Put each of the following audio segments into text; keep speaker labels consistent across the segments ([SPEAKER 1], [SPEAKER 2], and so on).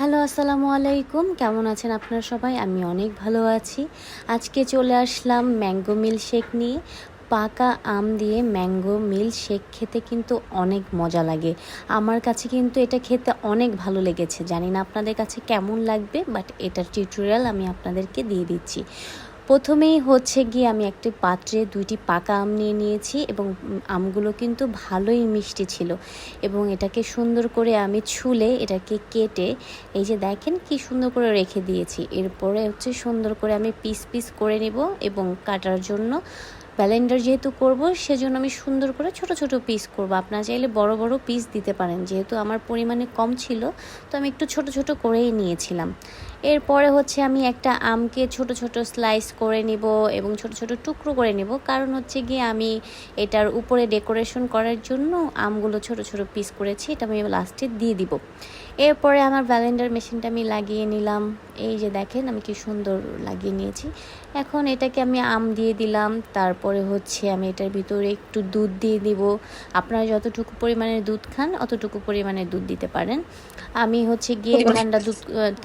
[SPEAKER 1] Hello, আসসালামু আলাইকুম। কেমন আছেন আপনারা সবাই? আমি অনেক ভালো আছি। আজকে চলে আসলাম ম্যাঙ্গো মিল্কশেক নিয়ে। পাকা আম দিয়ে ম্যাঙ্গো মিল্কশেক খেতে কিন্তু অনেক মজা লাগে। আমার কাছে কিন্তু এটা খেতে অনেক ভালো লেগেছে। জানি না আপনাদের কাছে কেমন লাগবে, বাট এটার টিউটোরিয়াল আমি আপনাদেরকে দিয়ে দিচ্ছি। প্রথমেই হচ্ছে গিয়ে আমি একটি পাত্রে 2টি পাকা আম নিয়ে নিয়েছি এবং আমগুলো কিন্তু ভালোই মিষ্টি ছিল এবং এটাকে সুন্দর করে আমি ছুলে এটাকে কেটে এই যে দেখেন কি সুন্দর করে রেখে দিয়েছি। এরপরে হচ্ছে সুন্দর করে আমি পিস পিস করে নেব এবং কাটার জন্য ব্লেন্ডার যেহেতু করব সেজন্য আমি সুন্দর করে ছোট ছোট পিস করব। আপনারা চাইলে বড় বড় পিস দিতে পারেন, যেহেতু আমার পরিমাণে কম ছিল তো আমি একটু ছোট ছোট করেই নিয়েছিলাম। এরপরে হচ্ছে আমি একটা আমকে ছোট ছোট স্লাইস করে নিব এবং ছোট ছোট টুকরো করে নিব, কারণ হচ্ছে গিয়ে আমি এটার উপরে ডেকোরেশন করার জন্য আমগুলো ছোট ছোট পিস করেছি, এটা আমি লাস্টে দিয়ে দিব। এরপরে আমার ব্লেন্ডার মেশিনটা আমি লাগিয়ে নিলাম। এই যে দেখেন আমি কি সুন্দর লাগিয়ে নিয়েছি। এখন এটাকে আমি আম দিয়ে দিলাম, তারপরে হচ্ছে আমি এটার ভিতরে একটু দুধ দিয়ে দিব। আপনারা যতটুকু পরিমাণের দুধ খান অতটুকু পরিমাণের দুধ দিতে পারেন। আমি হচ্ছে গিয়ে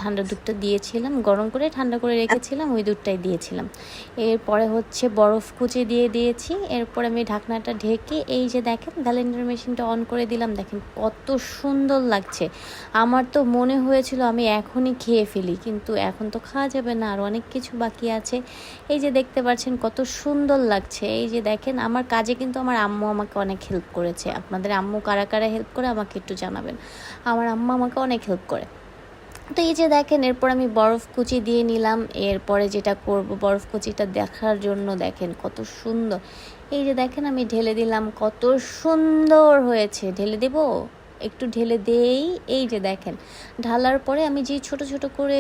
[SPEAKER 1] ঠান্ডা দুধটা দিয়েছিলাম, গরম করে ঠান্ডা করে রেখেছিলাম, ওই দুধটাই দিয়েছিলাম। এরপরে হচ্ছে বরফ কুচি দিয়ে দিয়েছি। এরপর আমি ঢাকনাটা ঢেকে এই যে দেখেন ব্লেন্ডার মেশিনটা অন করে দিলাম। দেখেন কত সুন্দর লাগছে। আমার তো মনে হয়েছিল আমি এখনই খেয়ে ফেলি, কিন্তু এখন তো খাওয়া যাবে না, আর অনেক কিছু বাকি আছে। এই যে দেখতে পাচ্ছেন কত সুন্দর লাগছে। এই যে দেখেন আমার কাজে কিন্তু আমার আম্মু আমাকে অনেক হেল্প করেছে। আপনাদের আম্মু কারা কারা হেল্প করে আমাকে একটু জানাবেন। আমার আম্মু আমাকে অনেক হেল্প করে। তো এই যে দেখেন এরপর আমি বরফ কুচি দিয়ে নিলাম। এরপরে যেটা করব, বরফ কুচিটা দেখার জন্য দেখেন কত সুন্দর। এই যে দেখেন আমি ঢেলে দিলাম, কত সুন্দর হয়েছে। ঢেলে দেব, একটু ঢেলে দেই। এই যে দেখেন ঢালার পরে আমি যে ছোট ছোট করে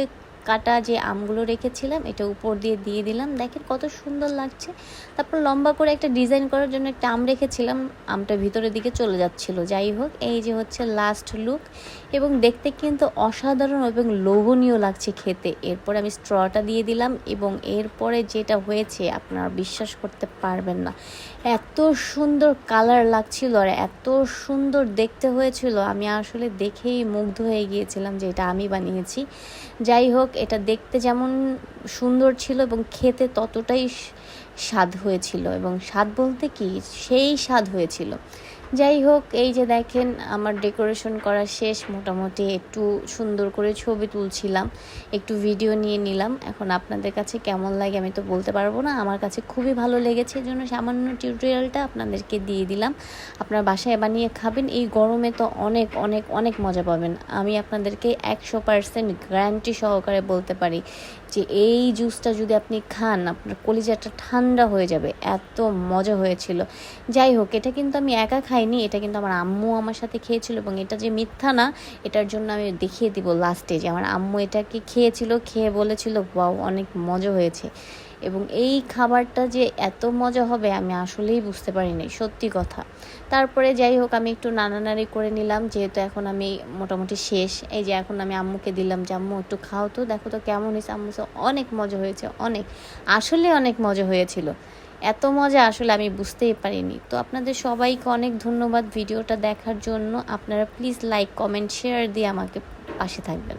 [SPEAKER 1] কাটা যে আমগুলো রেখেছিলাম এটা উপর দিয়ে দিয়ে দিলাম। দেখেন কত সুন্দর লাগছে। তারপর লম্বা করে একটা ডিজাইন করার জন্য একটা আম রেখেছিলাম, আমটা ভিতরের দিকে চলে যাচ্ছিল। যাই হোক, এই যে হচ্ছে লাস্ট লুক এবং দেখতে কিন্তু অসাধারণ এবং লোভনীয় লাগছে খেতে। এরপর আমি স্ট্রটা দিয়ে দিলাম এবং এরপরে যেটা হয়েছে আপনারা বিশ্বাস করতে পারবেন না, এত সুন্দর কালার লাগছিল আর এত সুন্দর দেখতে হয়েছিল, আমি আসলে দেখেই মুগ্ধ হয়ে গিয়েছিলাম যে এটা আমি বানিয়েছি। যাই হোক, এটা দেখতে যেমন সুন্দর ছিল এবং খেতে ততটাই স্বাদ হয়েছিল, এবং স্বাদ বলতে কি সেই স্বাদ হয়েছিল। যাই হোক, এই যে দেখেন আমার ডেকোরেশন করা শেষ। মোটামুটি একটু সুন্দর করে ছবি তুলছিলাম, একটু ভিডিও নিয়ে নিলাম। এখন আপনাদের কাছে কেমন লাগে আমি তো বলতে পারবো না, আমার কাছে খুবই ভালো লেগেছে, এই জন্য সামান্য টিউটোরিয়ালটা আপনাদেরকে দিয়ে দিলাম। আপনার বাসায় বানিয়ে খাবেন, এই গরমে তো অনেক অনেক অনেক মজা পাবেন। আমি আপনাদেরকে 100% গ্যারান্টি সহকারে বলতে পারি যে এই জুসটা যদি আপনি খান আপনার কলিজাটা ঠান্ডা হয়ে যাবে, এত মজা হয়েছিল। যাই হোক, এটা কিন্তু আমি একা খাইনি, এটা কিন্তু আমার আম্মু আমার সাথে খেয়েছিল এবং এটা যে মিথ্যা না এটার জন্য আমি দেখিয়ে দিব লাস্টে যে আমার আম্মু এটাকে খেয়েছিল, খেয়ে বলেছিল ওয়াও অনেক মজা হয়েছে। এবং এই খাবারটা যে এত মজা হবে আমি আসলেই বুঝতে পারিনি, সত্যি কথা। তারপরে যাই হোক আমি একটু নাড়ানাড়ি করে নিলাম, যেহেতু এখন আমি মোটামুটি শেষ। এই যে এখন আমি আম্মুকে দিলাম যে আম্মু একটু খাও তো, দেখো তো কেমন হয়েছে। আম্মু অনেক মজা হয়েছে, অনেক, আসলে অনেক মজা হয়েছিল। এত মজা আসলে আমি বুঝতেই পারিনি। তো আপনাদের সবাইকে অনেক ধন্যবাদ ভিডিওটা দেখার জন্য। আপনারা প্লিজ লাইক, কমেন্ট, শেয়ার দিয়ে আমাকে পাশে থাকবেন।